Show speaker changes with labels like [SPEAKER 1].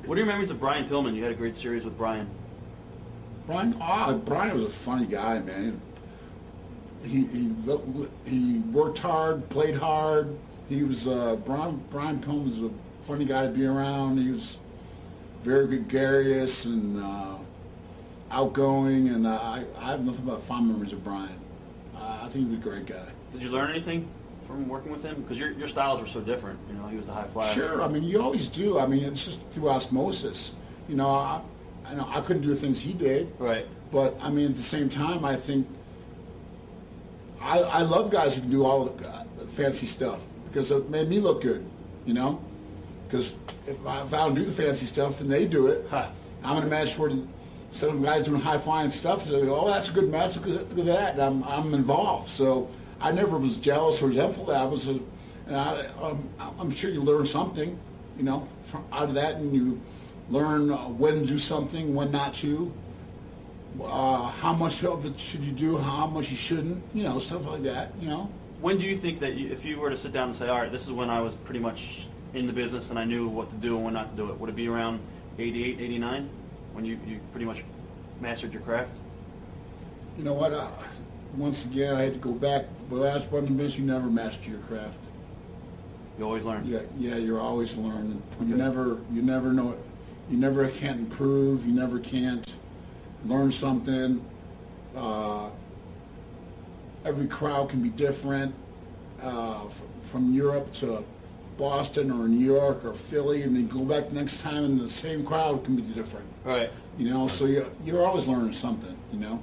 [SPEAKER 1] What are your memories of Brian Pillman? You had a great series with Brian.
[SPEAKER 2] Brian was a funny guy, man. He worked hard, played hard. He was Brian Pillman was a funny guy to be around. He was very gregarious and outgoing, and I have nothing but fond memories of Brian. I think he was a great guy.
[SPEAKER 1] Did you learn anything from working with him? Because your styles were so different. You know, he was the high flyer.
[SPEAKER 2] Sure. I mean, you always do. I mean, it's just through osmosis. You know, I couldn't do the things he did.
[SPEAKER 1] Right.
[SPEAKER 2] But I mean, at the same time, I think I love guys who can do all the fancy stuff because it made me look good. You know, because if I don't do the fancy stuff and they do it, I'm in a match where some guys doing high flying stuff. So they go, oh, that's a good match. Look at that. And I'm involved. So I never was jealous or resentful. I'm sure you learn something, you know, out of that, and you learn when to do something, when not to. How much of it should you do? How much you shouldn't? You know, stuff like that. You know.
[SPEAKER 1] When do you think that if you were to sit down and say, all right, this is when I was pretty much in the business and I knew what to do and when not to do it? Would it be around 88, 89 when you pretty much mastered your craft?
[SPEAKER 2] You know what? Once again, I had to go back. The last one business, you never master your craft.
[SPEAKER 1] You always learn.
[SPEAKER 2] Yeah, you're always learning.
[SPEAKER 1] Okay.
[SPEAKER 2] You never know. You never can't improve. You never can't learn something. Every crowd can be different. From Europe to Boston or New York or Philly, and then go back next time, and the same crowd can be different.
[SPEAKER 1] Right.
[SPEAKER 2] You know, so you're always learning something. You know.